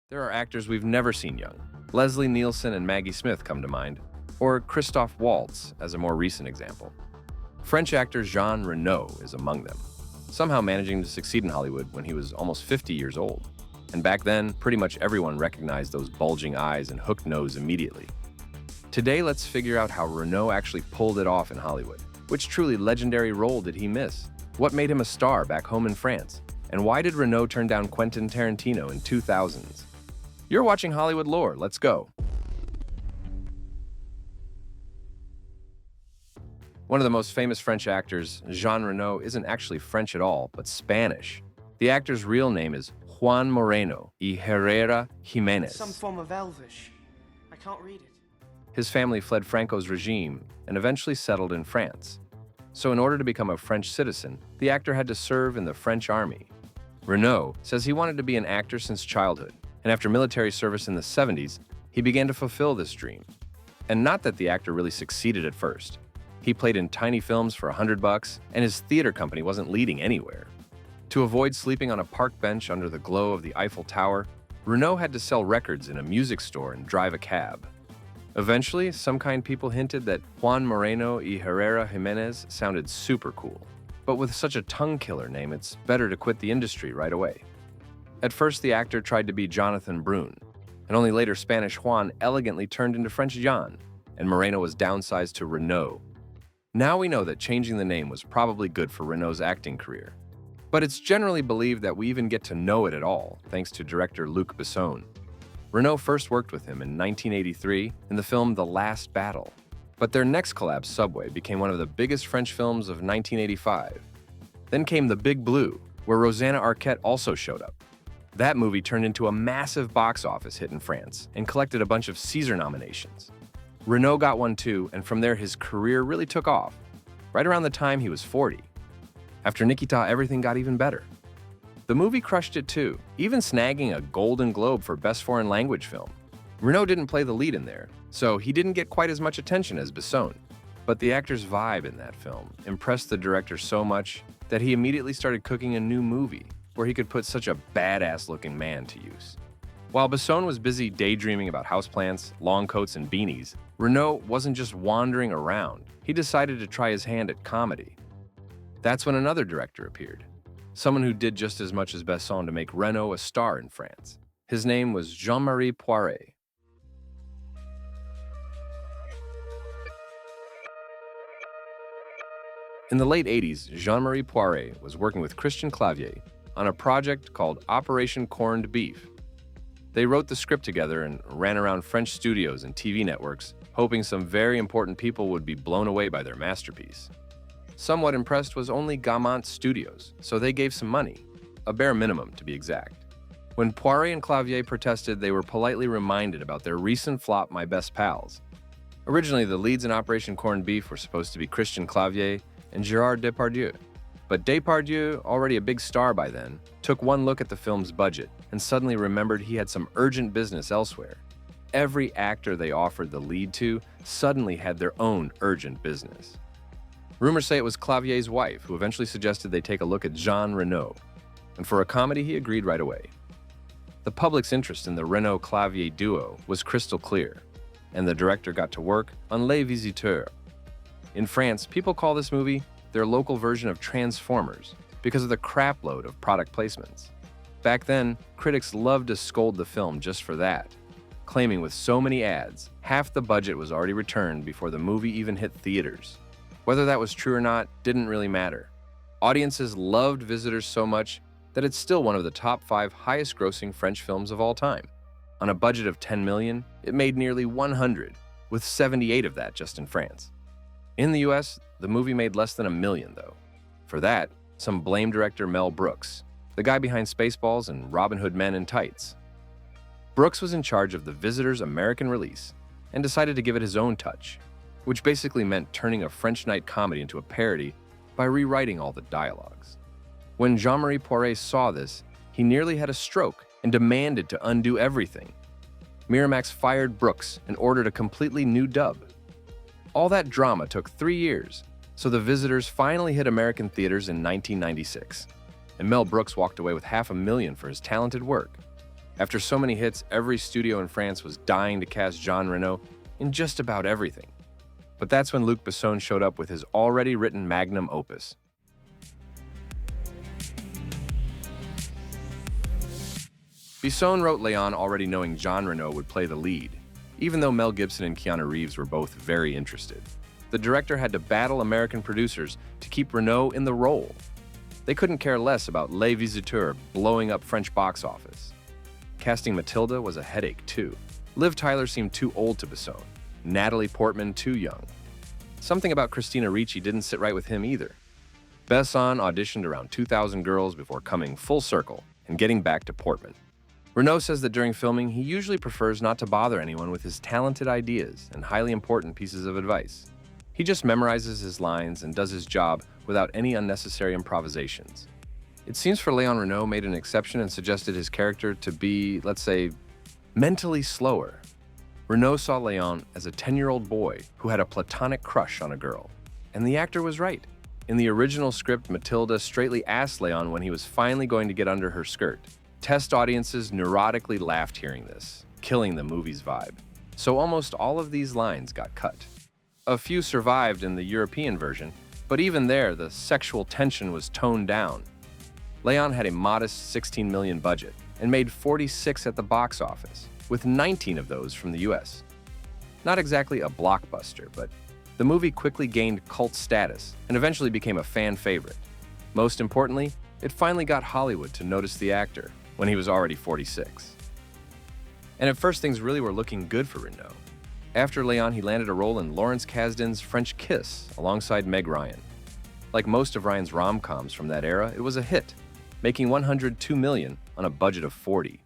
There are actors we've never seen young. Leslie Nielsen and Maggie Smith come to mind, or Christoph Waltz as a more recent example. French actor Jean Reno is among them, somehow managing to succeed in Hollywood when he was almost 50 years old. And back then, pretty much everyone recognized those bulging eyes and hooked nose immediately. Today, let's figure out how Reno actually pulled it off in Hollywood. Which truly legendary role did he miss? What made him a star back home in France? And why did Reno turn down Quentin Tarantino in 2000s? You're watching Hollywood Lore, let's go. One of the most famous French actors, Jean Reno, isn't actually French at all, but Spanish. The actor's real name is Juan Moreno y Herrera Jimenez. Some form of Elvish. I can't read it. His family fled Franco's regime and eventually settled in France. So in order to become a French citizen, the actor had to serve in the French army. Reno says he wanted to be an actor since childhood, and after military service in the 70s, he began to fulfill this dream. And not that the actor really succeeded at first. He played in tiny films for $100, and his theater company wasn't leading anywhere. To avoid sleeping on a park bench under the glow of the Eiffel Tower, Reno had to sell records in a music store and drive a cab. Eventually, some kind people hinted that Juan Moreno y Herrera Jimenez sounded super cool. But with such a tongue-killer name, it's better to quit the industry right away. At first, the actor tried to be Jonathan Brune, and only later Spanish Juan elegantly turned into French Jean, and Moreno was downsized to Reno. Now we know that changing the name was probably good for Reno's acting career. But it's generally believed that we even get to know it at all, thanks to director Luc Besson. Reno first worked with him in 1983 in the film The Last Battle. But their next collab, Subway, became one of the biggest French films of 1985. Then came The Big Blue, where Rosanna Arquette also showed up. That movie turned into a massive box office hit in France and collected a bunch of César nominations. Reno got one too, and from there his career really took off, right around the time he was 40. After Nikita, everything got even better. The movie crushed it too, even snagging a Golden Globe for Best Foreign Language Film. Reno didn't play the lead in there, so he didn't get quite as much attention as Besson. But the actor's vibe in that film impressed the director so much that he immediately started cooking a new movie where he could put such a badass-looking man to use. While Besson was busy daydreaming about houseplants, long coats, and beanies, Reno wasn't just wandering around. He decided to try his hand at comedy. That's when another director appeared, someone who did just as much as Besson to make Reno a star in France. His name was Jean-Marie Poiret. In the late 80s, Jean-Marie Poiret was working with Christian Clavier on a project called Operation Corned Beef. They wrote the script together and ran around French studios and TV networks, hoping some very important people would be blown away by their masterpiece. Somewhat impressed was only Gaumont Studios, so they gave some money, a bare minimum to be exact. When Poiret and Clavier protested, they were politely reminded about their recent flop My Best Pals. Originally, the leads in Operation Corned Beef were supposed to be Christian Clavier and Gérard Depardieu. But Depardieu, already a big star by then, took one look at the film's budget and suddenly remembered he had some urgent business elsewhere. Every actor they offered the lead to suddenly had their own urgent business. Rumors say it was Clavier's wife who eventually suggested they take a look at Jean Reno, and for a comedy he agreed right away. The public's interest in the Reno-Clavier duo was crystal clear, and the director got to work on Les Visiteurs. In France, people call this movie their local version of Transformers because of the crapload of product placements. Back then, critics loved to scold the film just for that, claiming with so many ads, half the budget was already returned before the movie even hit theaters. Whether that was true or not didn't really matter. Audiences loved Visitors so much that it's still one of the top 5 highest-grossing French films of all time. On a budget of 10 million, it made nearly 100, with 78 of that just in France. In the US, the movie made less than $1 million, though. For that, some blame director Mel Brooks, the guy behind Spaceballs and Robin Hood Men in Tights. Brooks was in charge of the Visitors' American release and decided to give it his own touch, which basically meant turning a French night comedy into a parody by rewriting all the dialogues. When Jean-Marie Poiret saw this, he nearly had a stroke and demanded to undo everything. Miramax fired Brooks and ordered a completely new dub. All that drama took 3 years, so The Visitors finally hit American theaters in 1996, and Mel Brooks walked away with $500,000 for his talented work. After so many hits, every studio in France was dying to cast Jean Reno in just about everything. But that's when Luc Besson showed up with his already written magnum opus. Besson wrote Léon already knowing Jean Reno would play the lead, even though Mel Gibson and Keanu Reeves were both very interested. The director had to battle American producers to keep Reno in the role. They couldn't care less about Les Visiteurs blowing up French box office. Casting Matilda was a headache, too. Liv Tyler seemed too old to Besson. Natalie Portman too young. Something about Christina Ricci didn't sit right with him either. Besson auditioned around 2,000 girls before coming full circle and getting back to Portman. Reno says that during filming, he usually prefers not to bother anyone with his talented ideas and highly important pieces of advice. He just memorizes his lines and does his job without any unnecessary improvisations. It seems for Léon Reno made an exception and suggested his character to be, let's say, mentally slower. Reno saw Léon as a 10-year-old boy who had a platonic crush on a girl. And the actor was right. In the original script, Matilda straightly asked Léon when he was finally going to get under her skirt. Test audiences neurotically laughed hearing this, killing the movie's vibe. So almost all of these lines got cut. A few survived in the European version, but even there, the sexual tension was toned down. Léon had a modest $16 million budget and made 46 at the box office, with 19 of those from the US. Not exactly a blockbuster, but the movie quickly gained cult status and eventually became a fan favorite. Most importantly, it finally got Hollywood to notice the actor when he was already 46. And at first, things really were looking good for Reno. After Léon, he landed a role in Lawrence Kasdan's French Kiss alongside Meg Ryan. Like most of Ryan's rom-coms from that era, it was a hit, making $102 million on a budget of $40.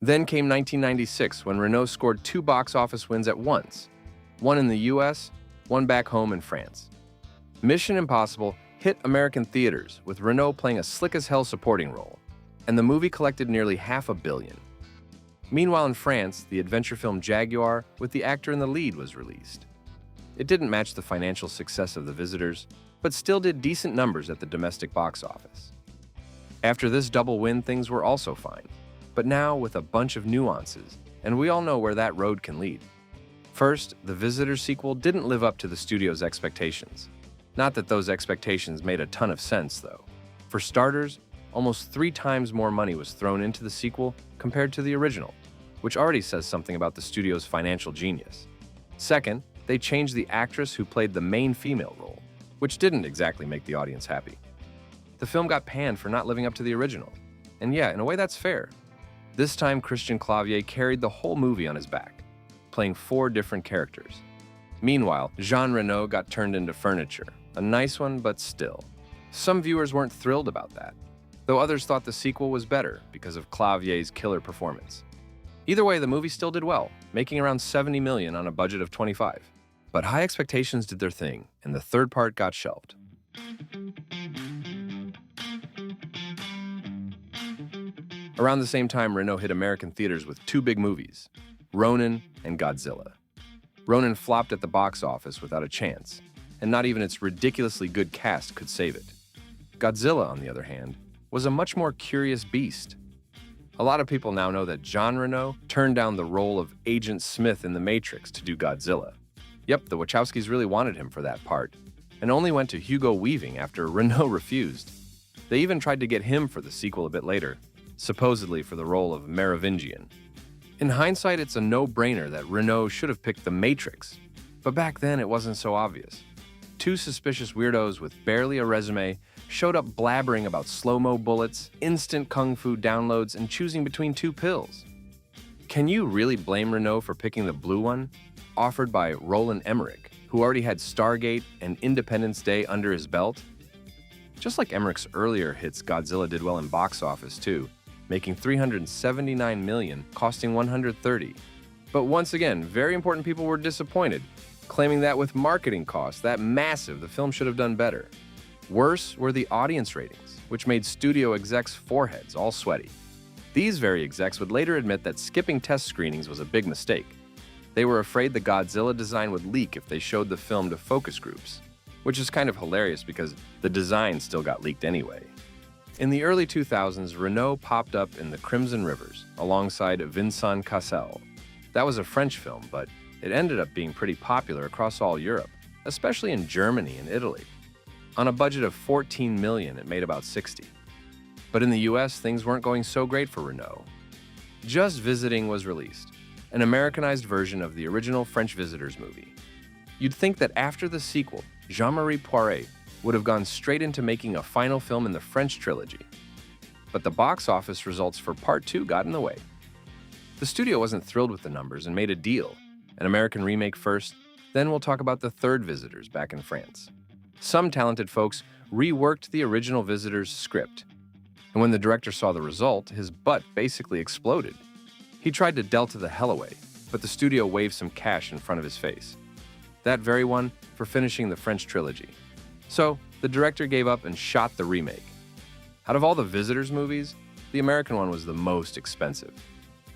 Then came 1996, when Reno scored 2 box office wins at once, one in the US, one back home in France. Mission Impossible hit American theaters, with Reno playing a slick-as-hell supporting role, and the movie collected nearly $500 million. Meanwhile in France, the adventure film Jaguar, with the actor in the lead, was released. It didn't match the financial success of The Visitors, but still did decent numbers at the domestic box office. After this double win, things were also fine, but now with a bunch of nuances, and we all know where that road can lead. First, The Visitors sequel didn't live up to the studio's expectations. Not that those expectations made a ton of sense, though. For starters, almost 3 times more money was thrown into the sequel compared to the original, which already says something about the studio's financial genius. Second, they changed the actress who played the main female role, which didn't exactly make the audience happy. The film got panned for not living up to the original. And yeah, in a way that's fair. This time, Christian Clavier carried the whole movie on his back, playing 4 different characters. Meanwhile, Jean Reno got turned into furniture. A nice one, but still. Some viewers weren't thrilled about that, though others thought the sequel was better because of Clavier's killer performance. Either way, the movie still did well, making around $70 million on a budget of $25. But high expectations did their thing, and the third part got shelved. Around the same time, Reno hit American theaters with 2 big movies, Ronin and Godzilla. Ronin flopped at the box office without a chance, and not even its ridiculously good cast could save it. Godzilla, on the other hand, was a much more curious beast. A lot of people now know that Jean Reno turned down the role of Agent Smith in The Matrix to do Godzilla. Yep, the Wachowskis really wanted him for that part, and only went to Hugo Weaving after Reno refused. They even tried to get him for the sequel a bit later, supposedly for the role of Merovingian. In hindsight, it's a no-brainer that Reno should have picked The Matrix, but back then it wasn't so obvious. 2 suspicious weirdos with barely a resume showed up blabbering about slow-mo bullets, instant kung fu downloads, and choosing between 2 pills. Can you really blame Reno for picking the blue one, offered by Roland Emmerich, who already had Stargate and Independence Day under his belt? Just like Emmerich's earlier hits, Godzilla did well in box office too, making $379 million, costing $130. But once again, very important people were disappointed, claiming that with marketing costs that massive, the film should have done better. Worse were the audience ratings, which made studio execs' foreheads all sweaty. These very execs would later admit that skipping test screenings was a big mistake. They were afraid the Godzilla design would leak if they showed the film to focus groups, which is kind of hilarious because the design still got leaked anyway. In the early 2000s, Reno popped up in The Crimson Rivers alongside Vincent Cassel. That was a French film, but it ended up being pretty popular across all Europe, especially in Germany and Italy. On a budget of $14 million, it made about 60. But in the US, things weren't going so great for Reno. Just Visiting was released, an Americanized version of the original French Visitors movie. You'd think that after the sequel, Jean Reno would have gone straight into making a final film in the French trilogy. But the box office results for Part 2 got in the way. The studio wasn't thrilled with the numbers and made a deal, an American remake first, then we'll talk about the third Visitors back in France. Some talented folks reworked the original Visitors script, and when the director saw the result, his butt basically exploded. He tried to delta the hell away, but the studio waved some cash in front of his face. That very one for finishing the French trilogy. So, the director gave up and shot the remake. Out of all the Visitors movies, the American one was the most expensive.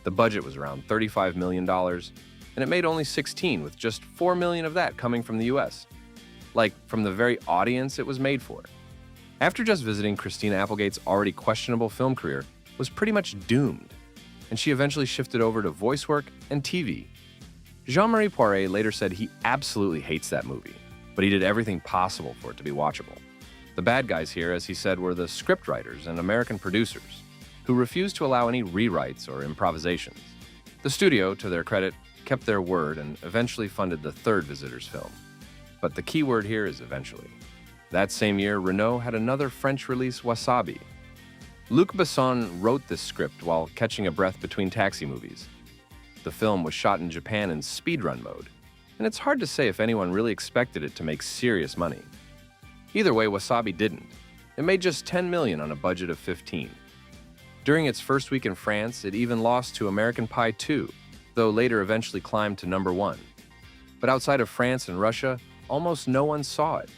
The budget was around $35 million, and it made only 16, with just $4 million of that coming from the US. Like, from the very audience it was made for. After Just Visiting, Christina Applegate's already questionable film career was pretty much doomed, and she eventually shifted over to voice work and TV. Jean-Marie Poiret later said he absolutely hates that movie, but he did everything possible for it to be watchable. The bad guys here, as he said, were the scriptwriters and American producers, who refused to allow any rewrites or improvisations. The studio, to their credit, kept their word and eventually funded the third Visitors film. But the key word here is eventually. That same year, Reno had another French release, Wasabi. Luc Besson wrote this script while catching a breath between taxi movies. The film was shot in Japan in speedrun mode, and it's hard to say if anyone really expected it to make serious money. Either way, Wasabi didn't. It made just $10 million on a budget of 15. During its first week in France, it even lost to American Pie 2, though later eventually climbed to number 1. But outside of France and Russia, almost no one saw it.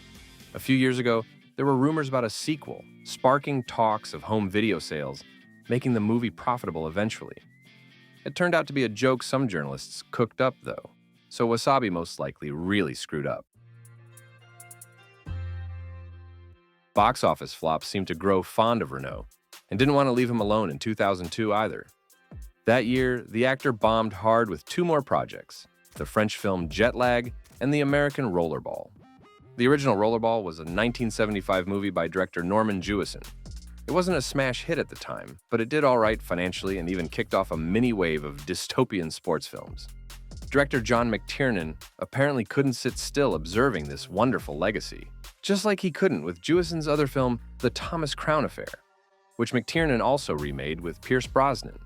A few years ago, there were rumors about a sequel, sparking talks of home video sales, making the movie profitable eventually. It turned out to be a joke some journalists cooked up, though, so Wasabi most likely really screwed up. Box office flops seemed to grow fond of Reno, and didn't want to leave him alone in 2002 either. That year, the actor bombed hard with two more projects, the French film Jet Lag and the American Rollerball. The original Rollerball was a 1975 movie by director Norman Jewison. It wasn't a smash hit at the time, but it did all right financially and even kicked off a mini wave of dystopian sports films. Director John McTiernan apparently couldn't sit still observing this wonderful legacy, just like he couldn't with Jewison's other film, The Thomas Crown Affair, which McTiernan also remade with Pierce Brosnan.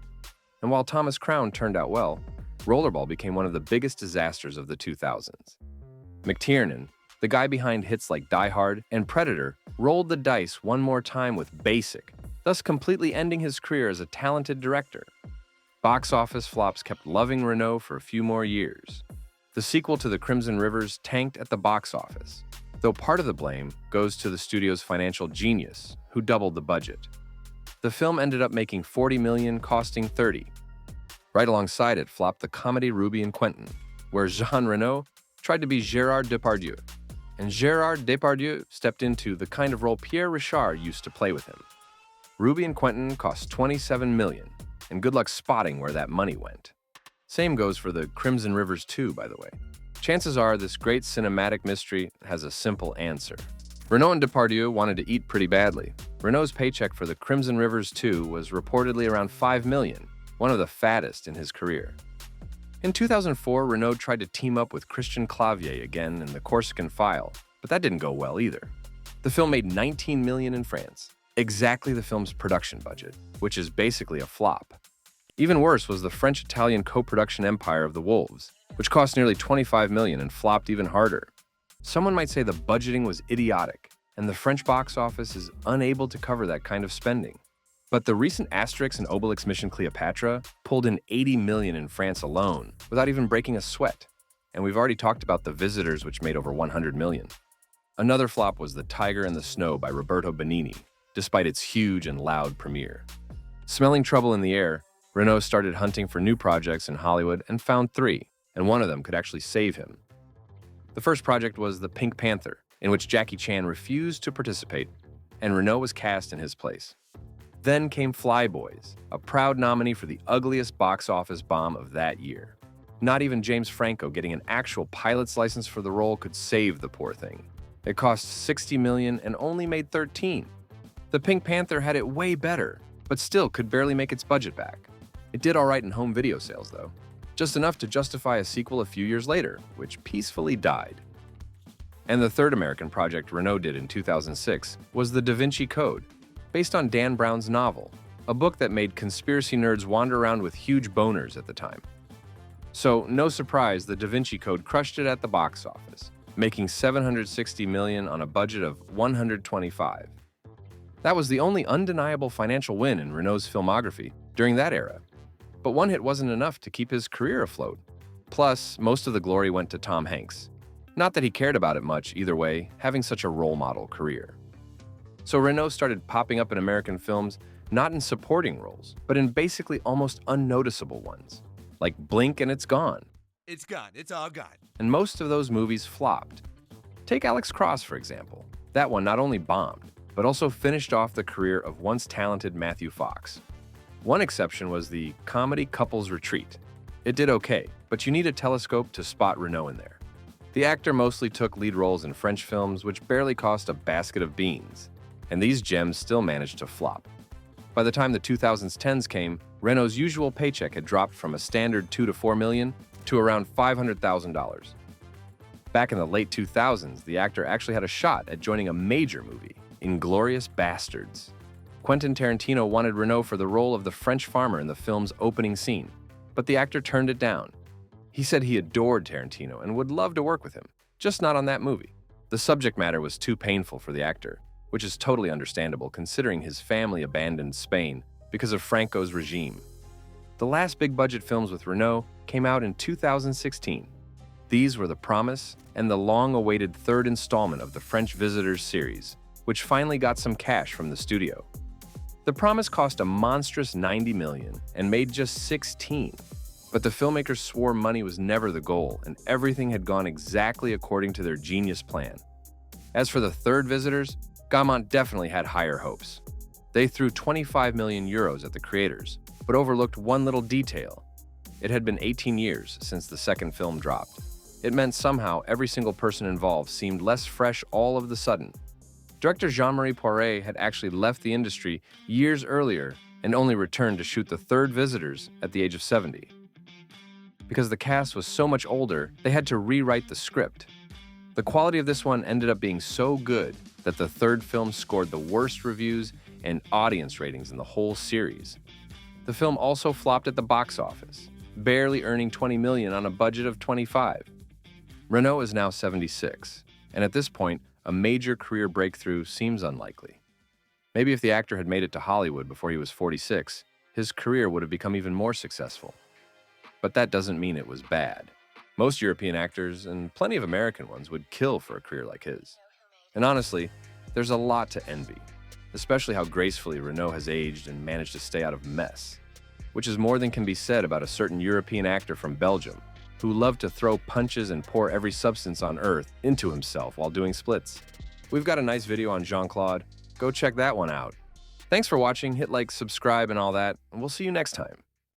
And while Thomas Crown turned out well, Rollerball became one of the biggest disasters of the 2000s. McTiernan, the guy behind hits like Die Hard and Predator, rolled the dice one more time with Basic, thus completely ending his career as a talented director. Box office flops kept loving Reno for a few more years. The sequel to The Crimson Rivers tanked at the box office, though part of the blame goes to the studio's financial genius, who doubled the budget. The film ended up making $40 million, costing $30. Right alongside it flopped the comedy Ruby and Quentin, where Jean Reno tried to be Gérard Depardieu, and Gérard Depardieu stepped into the kind of role Pierre Richard used to play with him. Ruby and Quentin cost $27 million, and good luck spotting where that money went. Same goes for The Crimson Rivers 2, by the way. Chances are this great cinematic mystery has a simple answer. Reno and Depardieu wanted to eat pretty badly. Reno's paycheck for The Crimson Rivers 2 was reportedly around $5 million, one of the fattest in his career. In 2004, Reno tried to team up with Christian Clavier again in The Corsican File, but that didn't go well either. The film made $19 million in France, exactly the film's production budget, which is basically a flop. Even worse was the French-Italian co-production empire of The Wolves, which cost nearly $25 million and flopped even harder. Someone might say the budgeting was idiotic, and the French box office is unable to cover that kind of spending. But the recent Asterix and Obelix Mission Cleopatra pulled in $80 million in France alone, without even breaking a sweat. And we've already talked about The Visitors, which made over $100 million. Another flop was The Tiger and the Snow by Roberto Benigni, despite its huge and loud premiere. Smelling trouble in the air, Reno started hunting for new projects in Hollywood and found 3, and one of them could actually save him. The first project was The Pink Panther, in which Jackie Chan refused to participate, and Reno was cast in his place. Then came Flyboys, a proud nominee for the ugliest box office bomb of that year. Not even James Franco getting an actual pilot's license for the role could save the poor thing. It cost $60 million and only made 13. The Pink Panther had it way better, but still could barely make its budget back. It did all right in home video sales, though, just enough to justify a sequel a few years later, which peacefully died. And the third American project Reno did in 2006 was the Da Vinci Code, based on Dan Brown's novel, a book that made conspiracy nerds wander around with huge boners at the time. So, no surprise, the Da Vinci Code crushed it at the box office, making $760 million on a budget of $125. That was the only undeniable financial win in Reno's filmography during that era. But one hit wasn't enough to keep his career afloat. Plus, most of the glory went to Tom Hanks. Not that he cared about it much either way, having such a role model career. So Reno started popping up in American films, not in supporting roles, but in basically almost unnoticeable ones, like Blink and It's Gone. It's gone. It's all gone. And most of those movies flopped. Take Alex Cross, for example. That one not only bombed, but also finished off the career of once talented Matthew Fox. One exception was the comedy Couples Retreat. It did okay, but you need a telescope to spot Reno in there. The actor mostly took lead roles in French films, which barely cost a basket of beans, and these gems still managed to flop. By the time the 2010s came, Reno's usual paycheck had dropped from a standard $2 to $4 million to around $500,000. Back in the late 2000s, the actor actually had a shot at joining a major movie, Inglourious Bastards. Quentin Tarantino wanted Reno for the role of the French farmer in the film's opening scene, but the actor turned it down. He said he adored Tarantino and would love to work with him, just not on that movie. The subject matter was too painful for the actor, which is totally understandable considering his family abandoned Spain because of Franco's regime. The last big-budget films with Reno came out in 2016. These were The Promise and the long-awaited third installment of the French Visitors series, which finally got some cash from the studio. The Promise cost a monstrous $90 million and made just 16. But the filmmakers swore money was never the goal, and everything had gone exactly according to their genius plan. As for the third Visitors, Gaumont definitely had higher hopes. They threw 25 million euros at the creators, but overlooked one little detail. It had been 18 years since the second film dropped. It meant somehow every single person involved seemed less fresh all of the sudden. Director Jean-Marie Poiret had actually left the industry years earlier and only returned to shoot the third Visitors at the age of 70. Because the cast was so much older, they had to rewrite the script. The quality of this one ended up being so good that the third film scored the worst reviews and audience ratings in the whole series. The film also flopped at the box office, barely earning $20 million on a budget of $25. Reno is now 76, and at this point, a major career breakthrough seems unlikely. Maybe if the actor had made it to Hollywood before he was 46, his career would have become even more successful. But that doesn't mean it was bad. Most European actors, and plenty of American ones, would kill for a career like his. And honestly, there's a lot to envy, especially how gracefully Reno has aged and managed to stay out of mess, which is more than can be said about a certain European actor from Belgium who loved to throw punches and pour every substance on earth into himself while doing splits. We've got a nice video on Jean-Claude. Go check that one out. Thanks for watching, hit like, subscribe, and all that, and we'll see you next time.